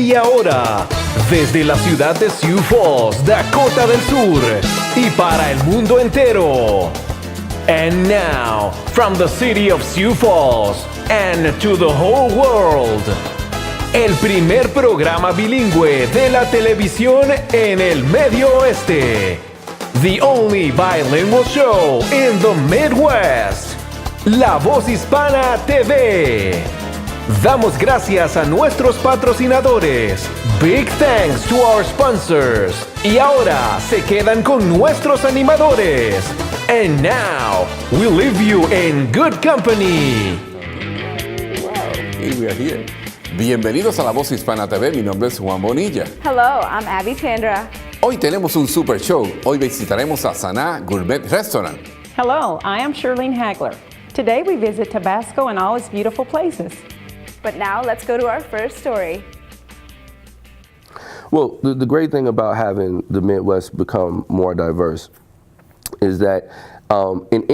Y ahora, desde la ciudad de Sioux Falls, Dakota del Sur, y para el mundo entero. And now, from the city of Sioux Falls, and to the whole world, el primer programa bilingüe de la televisión en el Medio Oeste. The only bilingual show in the Midwest. La Voz Hispana TV. Damos gracias a nuestros patrocinadores. Big thanks to our sponsors. Y ahora se quedan con nuestros animadores. And now, we leave you in good company. Wow, here we are here. Bienvenidos a La Voz Hispana TV. Mi nombre es Juan Bonilla. Hello, I'm Abby Chandra. Hoy tenemos un super show. Hoy visitaremos a Saná Gourmet Restaurant. Hello, I am Shirlene Hagler. Today we visit Tabasco and all its beautiful places. But now let's go to our first story. Well, the great thing about having the Midwest become more diverse is that in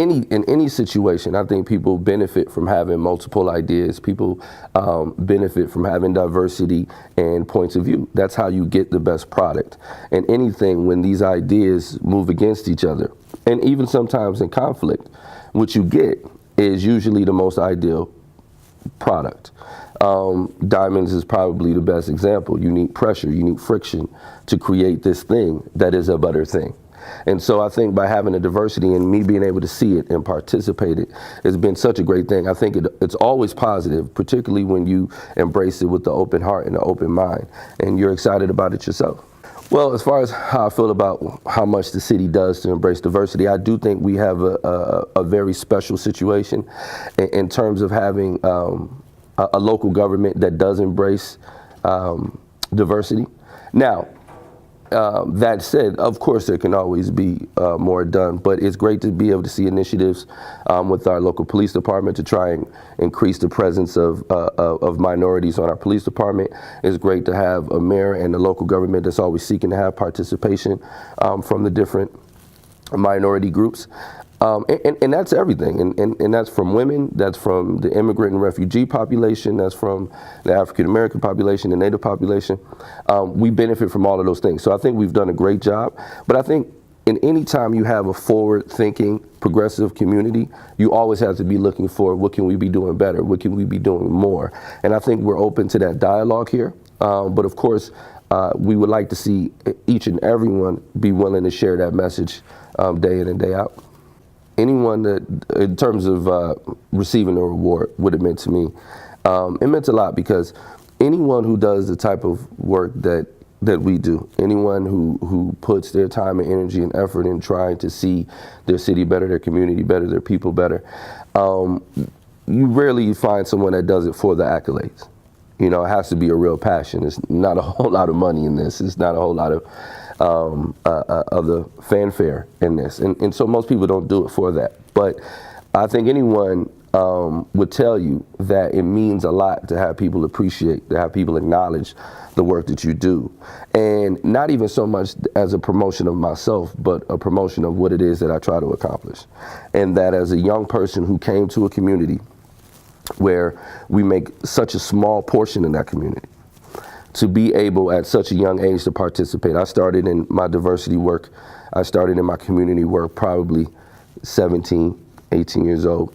any situation, I think people benefit from having multiple ideas. People benefit from having diversity and points of view. That's how you get the best product. And anything, when these ideas move against each other, and even sometimes in conflict, what you get is usually the most ideal product. Diamonds is probably the best example. You need pressure, you need friction to create this thing that is a better thing. And so I think by having a diversity and me being able to see it and participate it has been such a great thing. I think it's always positive, particularly when you embrace it with the open heart and the open mind, and you're excited about it yourself. Well, as far as how I feel about how much the city does to embrace diversity, I do think we have a very special situation in terms of having a local government that does embrace diversity. Now, that said, of course, there can always be more done, but it's great to be able to see initiatives with our local police department to try and increase the presence of minorities on our police department. It's great to have a mayor and the local government that's always seeking to have participation from the different minority groups. And that's everything. And that's from women, that's from the immigrant and refugee population, that's from the African American population, the Native population. We benefit from all of those things. So I think we've done a great job. But I think in any time you have a forward-thinking, progressive community, you always have to be looking for what can we be doing better, what can we be doing more. And I think we're open to that dialogue here. But of course, we would like to see each and everyone be willing to share that message day in and day out. Anyone that, in terms of receiving a reward, what it meant to me, it meant a lot because anyone who does the type of work that we do, anyone who puts their time and energy and effort in trying to see their city better, their community better, their people better, you rarely find someone that does it for the accolades. You know, it has to be a real passion. It's not a whole lot of money in this. It's not a whole lot of the fanfare in this. And so most people don't do it for that. But I think anyone would tell you that it means a lot to have people appreciate, to have people acknowledge the work that you do. And not even so much as a promotion of myself, but a promotion of what it is that I try to accomplish. And that as a young person who came to a community where we make such a small portion in that community, to be able at such a young age to participate. I started in my diversity work. I started in my community work probably 17, 18 years old.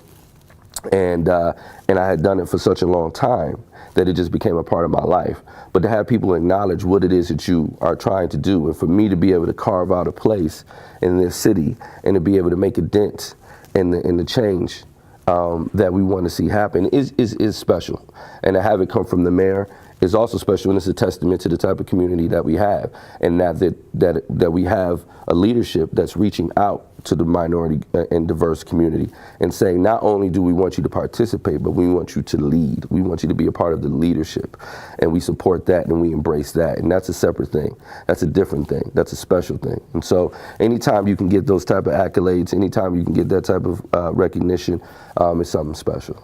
And I had done it for such a long time that it just became a part of my life. But to have people acknowledge what it is that you are trying to do, and for me to be able to carve out a place in this city and to be able to make a dent in the change that we want to see happen is special. And to have it come from the mayor is also special, and it's a testament to the type of community that we have, and that we have a leadership that's reaching out to the minority and diverse community and saying, not only do we want you to participate, but we want you to lead. We want you to be a part of the leadership, and we support that and we embrace that. And that's a separate thing. That's a different thing. That's a special thing. And so anytime you can get those type of accolades, anytime you can get that type of recognition, it's something special.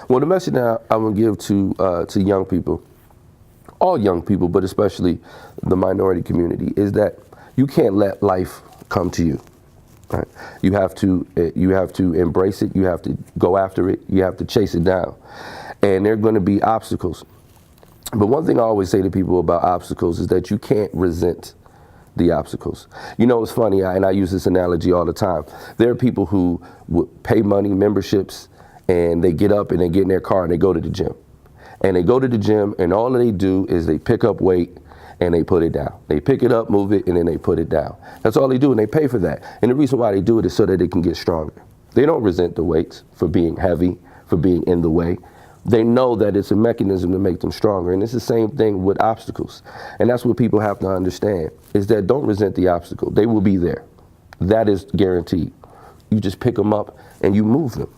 Well, the message that I would give to young people, all young people, but especially the minority community, is that you can't let life come to you. Right? You have to embrace it. You have to go after it. You have to chase it down. And there are going to be obstacles. But one thing I always say to people about obstacles is that you can't resent the obstacles. You know, it's funny, and I use this analogy all the time. There are people who would pay money, memberships, and they get up and they get in their car and they go to the gym. And they go to the gym and all they do is they pick up weight and they put it down. They pick it up, move it, and then they put it down. That's all they do, and they pay for that. And the reason why they do it is so that they can get stronger. They don't resent the weights for being heavy, for being in the way. They know that it's a mechanism to make them stronger. And it's the same thing with obstacles. And that's what people have to understand, is that don't resent the obstacle. They will be there. That is guaranteed. You just pick them up and you move them,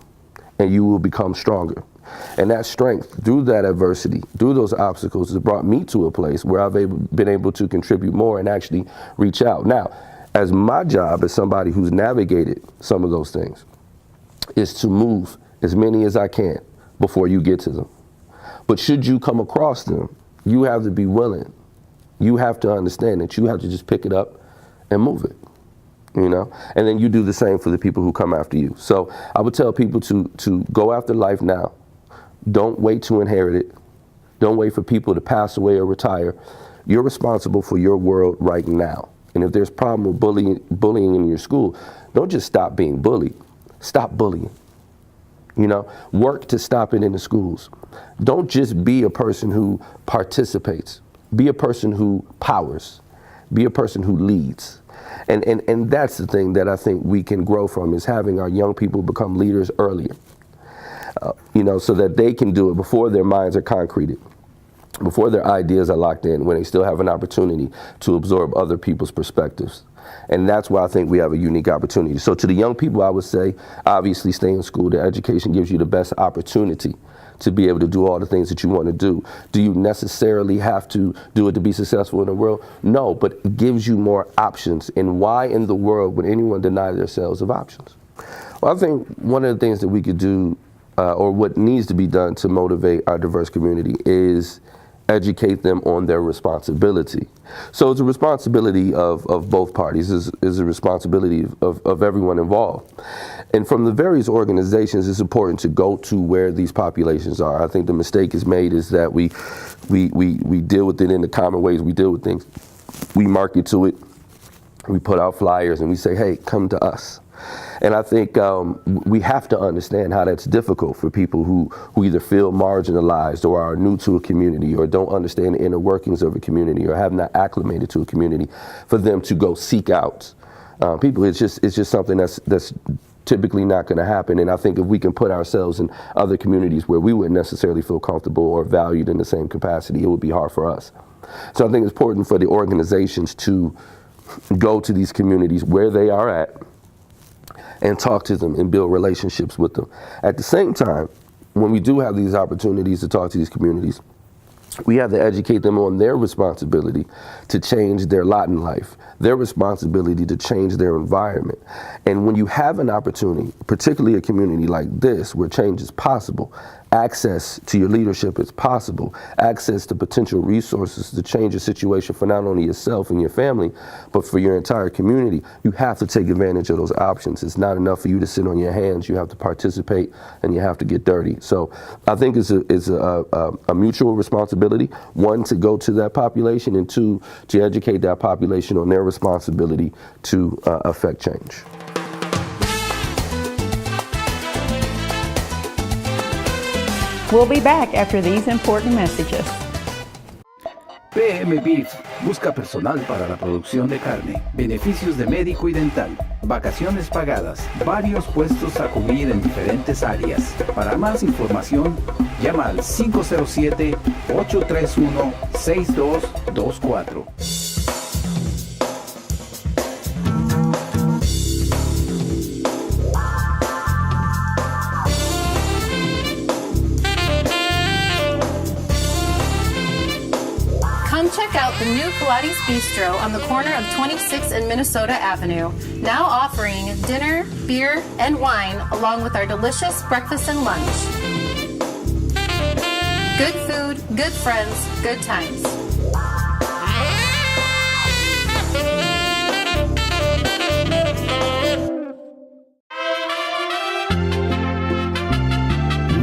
and you will become stronger. And that strength, through that adversity, through those obstacles, has brought me to a place where I've been able to contribute more and actually reach out. Now, as my job as somebody who's navigated some of those things, is to move as many as I can before you get to them. But should you come across them, you have to be willing. You have to understand that you have to just pick it up and move it, you know? And then you do the same for the people who come after you. So I would tell people to go after life now. Don't wait to inherit it. Don't wait for people to pass away or retire. You're responsible for your world right now. And if there's a problem with bullying in your school, don't just stop being bullied. Stop bullying. You know, work to stop it in the schools. Don't just be a person who participates. Be a person who powers. Be a person who leads. And that's the thing that I think we can grow from, is having our young people become leaders earlier. You know, so that they can do it before their minds are concreted, before their ideas are locked in, when they still have an opportunity to absorb other people's perspectives. And that's why I think we have a unique opportunity. So to the young people, I would say, obviously stay in school. The education gives you the best opportunity to be able to do all the things that you want to do. Do you necessarily have to do it to be successful in the world? No, but it gives you more options. And why in the world would anyone deny themselves of options? Well, I think one of the things that we could do, or what needs to be done to motivate our diverse community, is educate them on their responsibility. So it's a responsibility of both parties, is a responsibility of everyone involved. And from the various organizations, it's important to go to where these populations are. I think the mistake is made is that we deal with it in the common ways we deal with things. We market to it, we put out flyers, and we say, hey, come to us. And I think we have to understand how that's difficult for people who either feel marginalized or are new to a community or don't understand the inner workings of a community or have not acclimated to a community, for them to go seek out people. It's just something that's typically not going to happen. And I think if we can put ourselves in other communities where we wouldn't necessarily feel comfortable or valued in the same capacity, it would be hard for us. So I think it's important for the organizations to go to these communities where they are at and talk to them and build relationships with them. At the same time, when we do have these opportunities to talk to these communities, we have to educate them on their responsibility to change their lot in life, their responsibility to change their environment. And when you have an opportunity, particularly a community like this, where change is possible, access to your leadership is possible, access to potential resources to change a situation for not only yourself and your family, but for your entire community, you have to take advantage of those options. It's not enough for you to sit on your hands. You have to participate and you have to get dirty. So I think it's a mutual responsibility, one, to go to that population, and two, to educate that population on their responsibility to affect change. We'll be back after these important messages. PM Beef busca personal para la producción de carne, beneficios de médico y dental, vacaciones pagadas, varios puestos a cubrir en diferentes áreas. Para más información, llama al 507-831-6224. Come check out the new Pilates Bistro on the corner of 26th and Minnesota Avenue, now offering dinner, beer, and wine, along with our delicious breakfast and lunch. Good food, good friends, good times.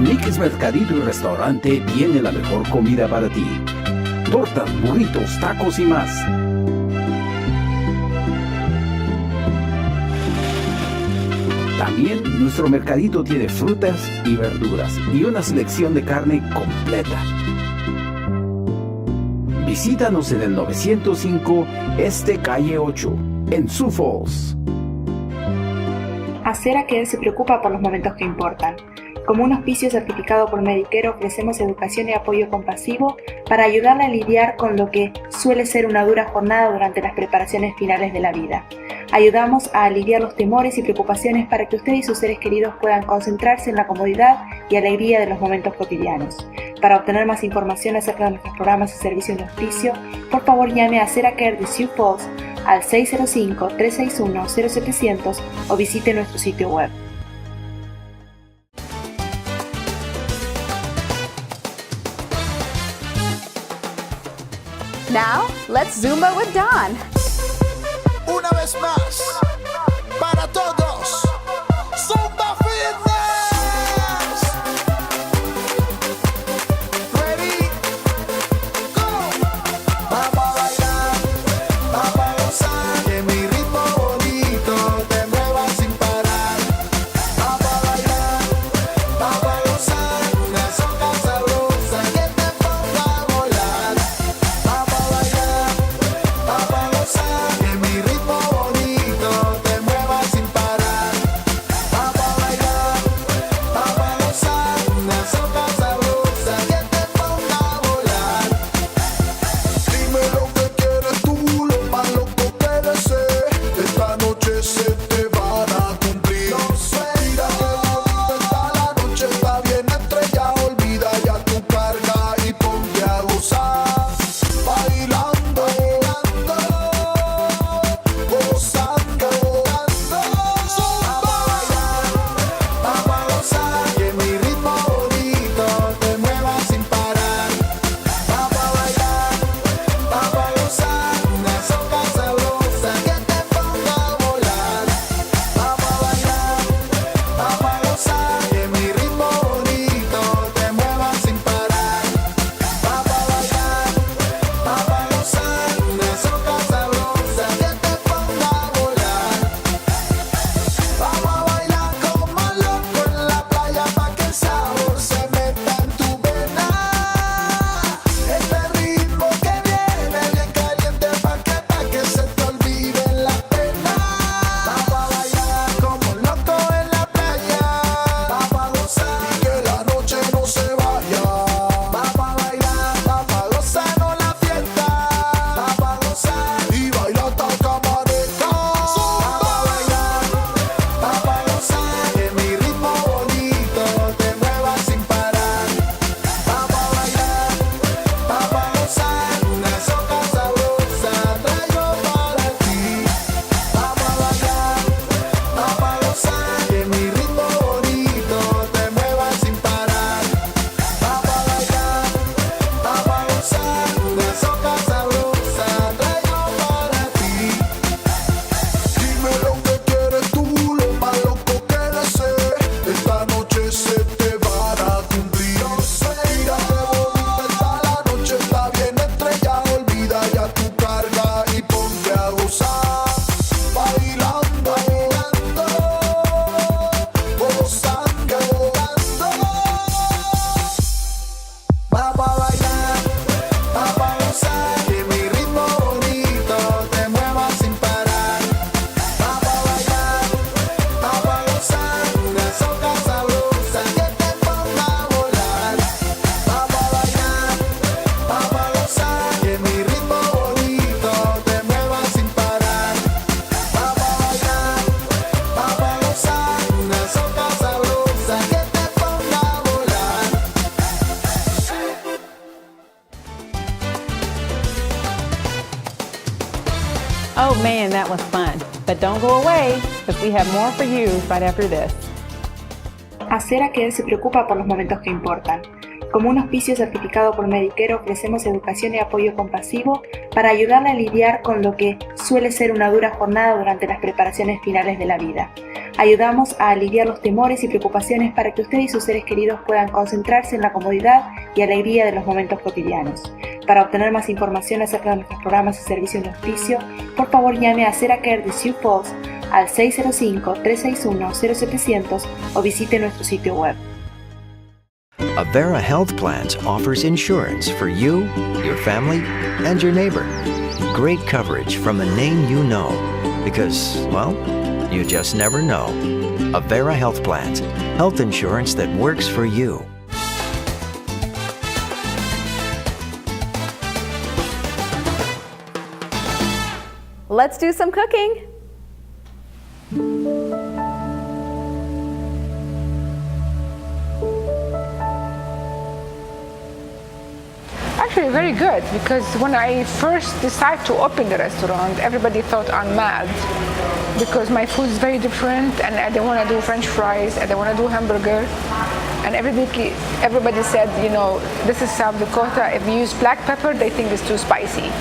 Nick's Mercadito y Restaurante tiene la mejor comida para ti. Tortas, burritos, tacos y más. También nuestro mercadito tiene frutas y verduras y una selección de carne completa. Visítanos en el 905 Este Calle 8, en Sioux Falls. Acera que él se preocupa por los momentos que importan. Como un hospicio certificado por Medicare ofrecemos educación y apoyo compasivo para ayudarle a lidiar con lo que suele ser una dura jornada durante las preparaciones finales de la vida. Ayudamos a aliviar los temores y preocupaciones para que usted y sus seres queridos puedan concentrarse en la comodidad y alegría de los momentos cotidianos. Para obtener más información acerca de nuestros programas y servicios de hospicio, por favor llame a Acera Care de Sioux Falls al 605-361-0700 o visite nuestro sitio web. Now, let's Zumba with Dawn. Una vez más, para todos, Zumba Fitness. Ready, go. Vamos a bailar, vamos a gozar, que mi ritmo bonito te mueva sin parar. Vamos a bailar, vamos a gozar, una soca sabrosa que te ponga a volar. Vamos a bailar, vamos a gozar, que mi ritmo bonito te mueva sin parar. Vamos a bailar, vamos a gozar, una soca sabrosa que te ponga a volar. Dime lo que quieres tú, lo más loco que desees. Esta noche se te van a cumplir. No sé, mira que bonita está la noche, está bien estrellada. Olvida ya tu carga y ponte a gozar. Bailando, gozando, Zumba. Vamos a gozar, que mi ritmo bonito te mueva sin parar. Vamos a bailar, vamos a gozar, una soca sabrosa que te ponga a volar. Vamos a bailar, vamos a gozar, que mi ritmo bonito te mueva sin parar. Vamos a bailar, vamos a gozar, una soca sabrosa que te ponga a volar. Vamos a bailar como loco en la playa pa' que el sabor se meta en tu vena. Este ritmo que viene bien caliente pa' que se te olviden las penas. Vamos a bailar como loco en la playa. Vamos a gozar y que la noche no se vaya. Vamos a bailar, vamos a gozarnos la fiesta. Vamos a gozar y bailar hasta que amanezca. Vamos a bailar, vamos a gozar, que mi ritmo bonito te mueva sin parar. Vamos a bailar, vamos a gozar, una soca sabrosa traigo para ti. Vamos a bailar, vamos a gozar, que mi ritmo bonito te mueva sin parar. Vamos a bailar, vamos a gozar, una soca sabrosa traigo para ti. Dime lo que quieres tú, lo más loco que desees. Esta noche se te van a cumplir. No sé, mira que bonita está la noche, está bien estrellada. Olvida ya tu carga y ponte a gozar. Bailando, gozando, vamos a bailar, vamos a gozar, que mi ritmo bonito te mueva sin parar. Vamos a bailar, vamos a gozar, una soca sabrosa que te ponga a volar. Vamos a bailar, vamos a gozar, que mi ritmo bonito te mueva sin parar. Vamos a bailar, vamos a gozar, una soca sabrosa que te ponga a volar. Oh man, that was fun. But don't go away, because we have more for you right after this. Acera que él se preocupa por los momentos que importan. Como un hospicio certificado por Medicare ofrecemos educación y apoyo compasivo para ayudarle a lidiar con lo que suele ser una dura jornada durante las preparaciones finales de la vida. Ayudamos a aliviar los temores y preocupaciones para que usted y sus seres queridos puedan concentrarse en la comodidad y alegría de los momentos cotidianos. Para obtener más información acerca de nuestros programas y servicios de auspicio, por favor llame a Seracare de Sioux Falls al 605-361-0700 o visite nuestro sitio web. Avera Health Plans offers insurance for you, your family, and your neighbor. Great coverage from a name you know, because, well, you just never know. Avera Health Plans, health insurance that works for you. Let's do some cooking. Actually very good, because when I first decided to open the restaurant, everybody thought I'm mad because my food is very different and I don't want to do French fries, I don't want to do hamburger. And everybody said, you know, this is South Dakota, if you use black pepper, they think it's too spicy.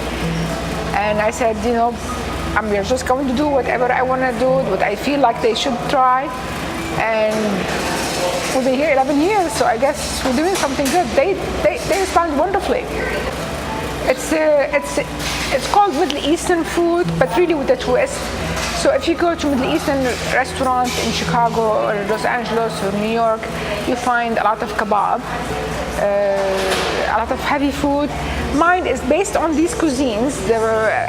And I said, you know, I'm just going to do whatever I want to do, what I feel like they should try. And we've been here 11 years, so I guess we're doing something good. They respond wonderfully. It's called Middle Eastern food, but really with a twist. So if you go to Middle Eastern restaurant in Chicago or Los Angeles or New York, you find a lot of kebab, a lot of heavy food. Mine is based on these cuisines.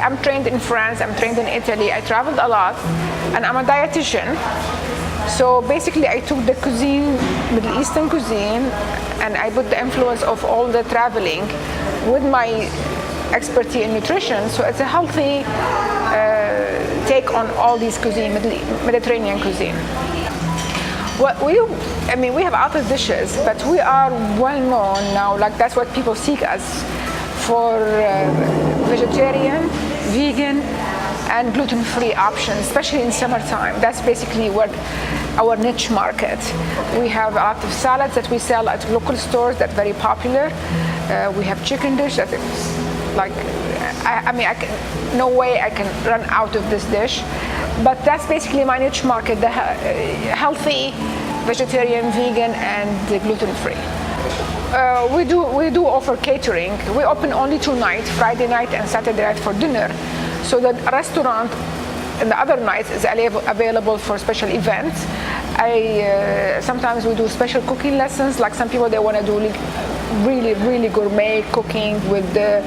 I'm trained in France, I'm trained in Italy, I traveled a lot, and I'm a dietitian. So basically I took the cuisine, Middle Eastern cuisine, and I put the influence of all the traveling with my expertise in nutrition. So it's a healthy take on all these cuisine, Mediterranean cuisine. We have other dishes, but we are well known now, like that's what people seek us for vegetarian, vegan, and gluten-free options, especially in summertime. That's basically what our niche market. We have a lot of salads that we sell at local stores that are very popular. We have chicken dish that is like, no way I can run out of this dish. But that's basically my niche market, the healthy, vegetarian, vegan, and gluten-free. We do offer catering. We open only 2 nights, Friday night and Saturday night for dinner. So the restaurant and the other nights is available for special events. Sometimes we do special cooking lessons, like some people, they want to do really gourmet cooking with the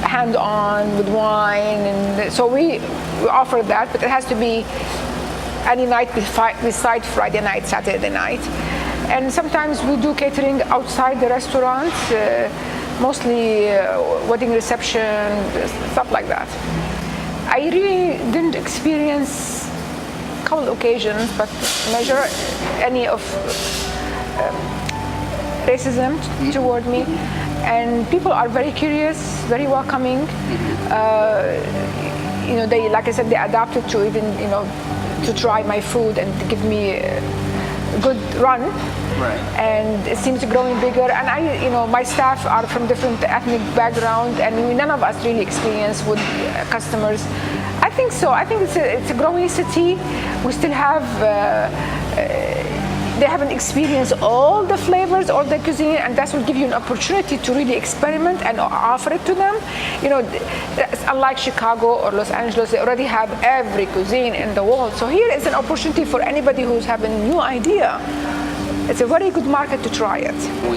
hand-on, with wine, and so we offer that, but it has to be any night beside Friday night, Saturday night. And sometimes we do catering outside the restaurant, mostly wedding reception, stuff like that. I really didn't experience a couple occasions, but measure any of racism toward me. And people are very curious, very welcoming. They, like I said, they adapted to even, to try my food and to give me a good run. Right. And it seems growing bigger. And my staff are from different ethnic background, and none of us really experience with customers. I think so. I think it's a growing city. We still have. They haven't experienced all the flavors or the cuisine, and that will give you an opportunity to really experiment and offer it to them. Unlike Chicago or Los Angeles, they already have every cuisine in the world. So here is an opportunity for anybody who's having a new idea. It's a very good market to try it.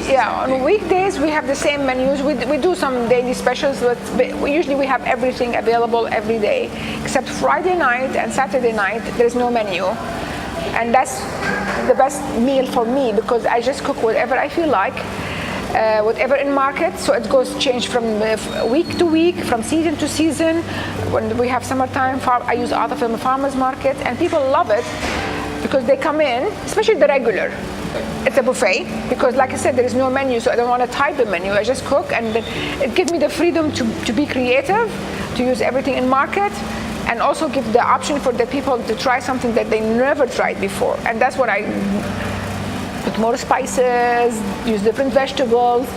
Yeah, on weekdays we have the same menus. We do some daily specials, but usually we have everything available every day, except Friday night and Saturday night, there's no menu. And that's the best meal for me, because I just cook whatever I feel like, whatever in market. So it goes change from week to week, from season to season. When we have summertime, I use out of the farmers market, and people love it because they come in, especially the regular. It's a buffet because, like I said, there is no menu, so I don't want to type a menu. I just cook, and it gives me the freedom to be creative, to use everything in market, and also give the option for the people to try something that they never tried before. And that's what I put more spices, use different vegetables.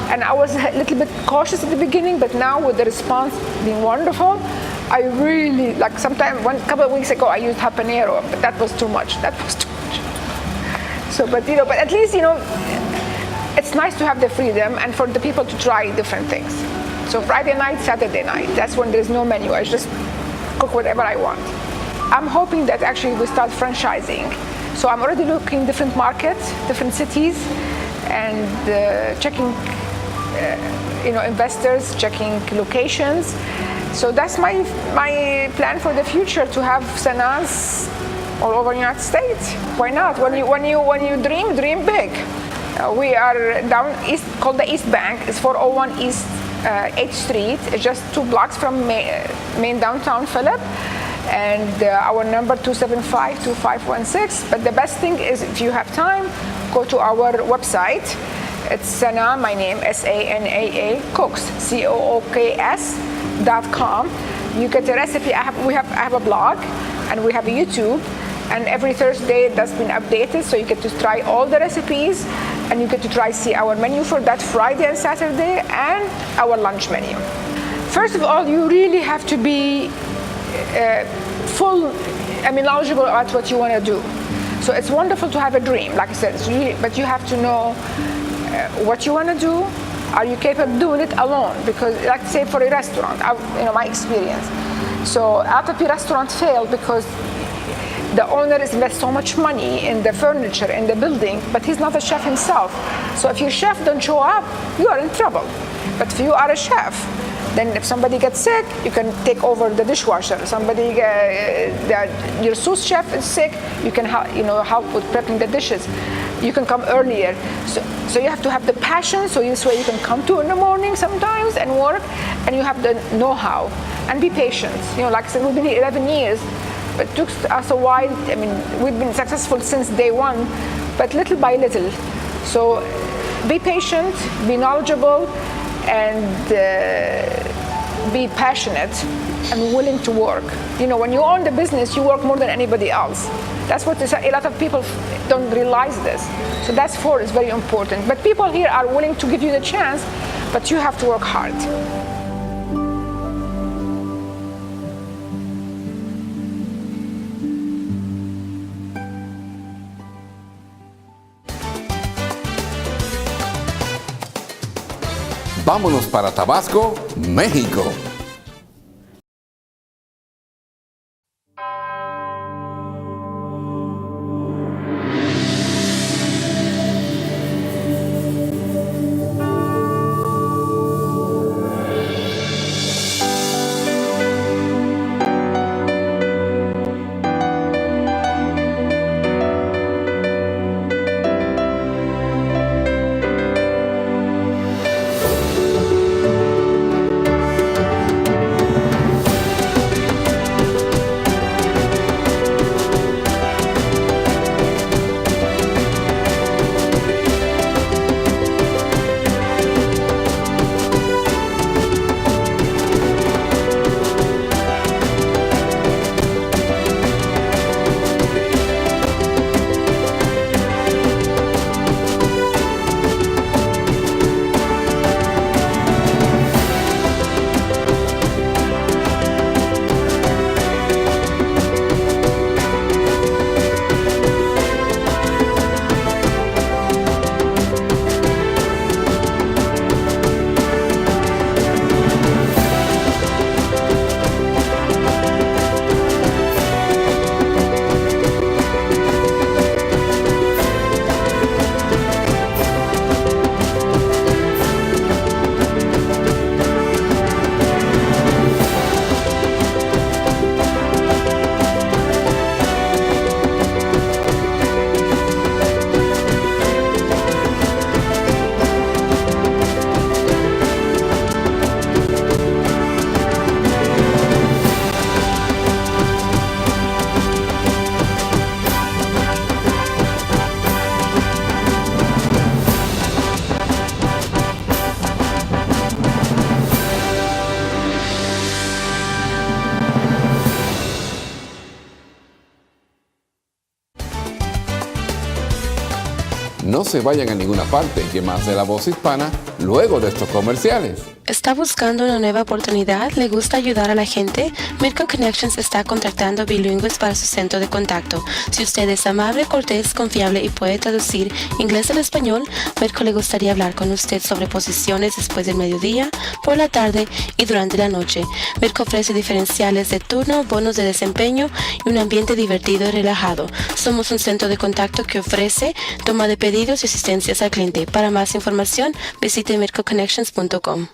And I was a little bit cautious at the beginning, but now with the response being wonderful, I really, like sometimes, one couple of weeks ago, I used habanero, but that was too much. That was too much. So, but at least, it's nice to have the freedom and for the people to try different things. So Friday night, Saturday night, that's when there's no menu. I just cook whatever I want. I'm hoping that actually we start franchising. So I'm already looking different markets, different cities, and checking, investors, checking locations. So that's my plan for the future, to have Sanas all over the United States. Why not? When you dream big. We are down east, called the East Bank. It's 401 East 8th Street. It's just 2 blocks from main downtown Philip. And our number 275-2516. But the best thing is, if you have time, go to our website. It's Sana, my name, SANAA, Cooks, COOKS.com. You get a recipe. I have a blog, and we have a YouTube. And every Thursday that's been updated, so you get to try all the recipes, and you get to see our menu for that Friday and Saturday, and our lunch menu. First of all, you really have to be knowledgeable about what you want to do. So it's wonderful to have a dream, like I said, but you have to know what you want to do. Are you capable of doing it alone? Because, like say for a restaurant, my experience. So a lot of restaurants fail because the owner has invested so much money in the furniture, in the building, but he's not a chef himself. So if your chef don't show up, you are in trouble. But if you are a chef, then if somebody gets sick, you can take over the dishwasher. Your sous chef is sick, you can help with prepping the dishes. You can come earlier. So you have to have the passion, so this way you can come in the morning sometimes and work, and you have the know-how. And be patient. Like I said, we've been here 11 years, but it took us a while. We've been successful since day one, but little by little. So be patient, be knowledgeable, and be passionate and willing to work. When you own the business, you work more than anybody else. That's what a lot of people don't realize this. So that's is very important. But people here are willing to give you the chance, but you have to work hard. Vámonos para Tabasco, México. No se vayan a ninguna parte, que más de La Voz Hispana luego de estos comerciales. ¿Está buscando una nueva oportunidad? ¿Le gusta ayudar a la gente? Mirko Connections está contratando bilingües para su centro de contacto. Si usted es amable, cortés, confiable y puede traducir inglés al español, Mirko le gustaría hablar con usted sobre posiciones después del mediodía, por la tarde y durante la noche. Mirko ofrece diferenciales de turno, bonos de desempeño y un ambiente divertido y relajado. Somos un centro de contacto que ofrece toma de pedidos y asistencias al cliente. Para más información, visite mirkoconnections.com.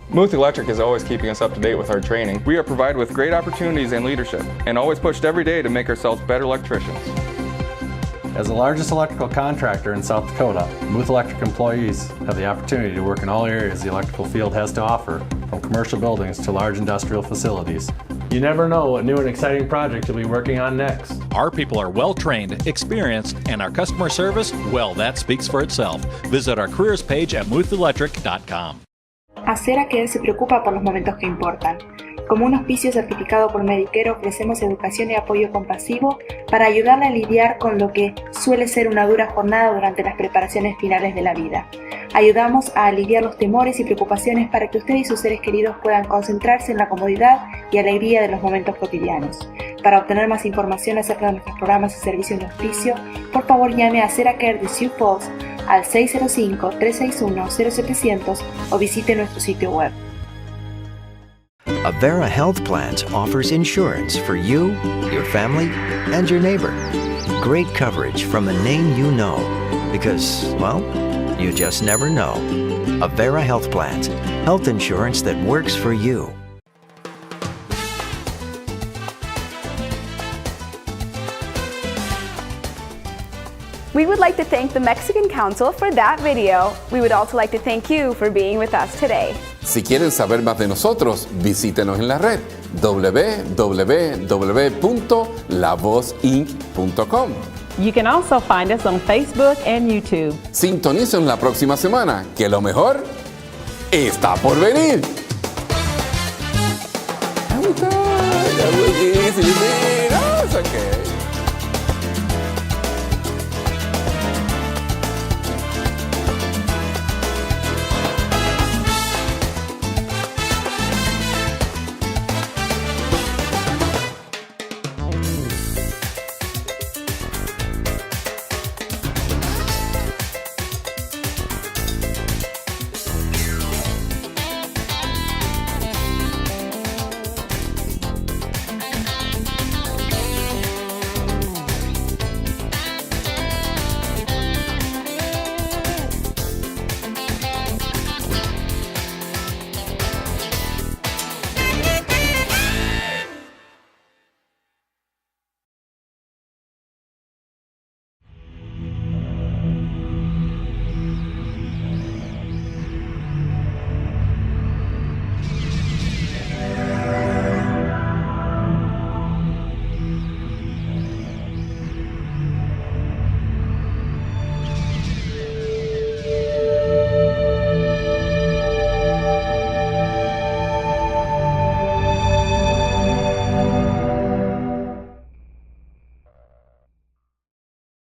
Muth Electric is always keeping us up to date with our training. We are provided with great opportunities and leadership, and always pushed every day to make ourselves better electricians. As the largest electrical contractor in South Dakota, Muth Electric employees have the opportunity to work in all areas the electrical field has to offer, from commercial buildings to large industrial facilities. You never know what new and exciting project you'll be working on next. Our people are well-trained, experienced, and our customer service, well, that speaks for itself. Visit our careers page at muthelectric.com. Acera que él se preocupa por los momentos que importan. Como un auspicio certificado por Medicare, ofrecemos educación y apoyo compasivo para ayudarle a lidiar con lo que suele ser una dura jornada durante las preparaciones finales de la vida. Ayudamos a aliviar los temores y preocupaciones para que usted y sus seres queridos puedan concentrarse en la comodidad y alegría de los momentos cotidianos. Para obtener más información acerca de nuestros programas y servicios de auspicio, por favor llame a Acera Care de Sioux Falls al 605-361-0700 o visite nuestro sitio web. Avera Health Plans offers insurance for you, your family, and your neighbor. Great coverage from a name you know, because, well, you just never know. Avera Health Plans, health insurance that works for you. We would like to thank the Mexican Council for that video. We would also like to thank you for being with us today. Si quieren saber más de nosotros, visítenos en la red www.lavozinc.com. You can also find us on Facebook and YouTube. Sintonicen la próxima semana, que lo mejor está por venir.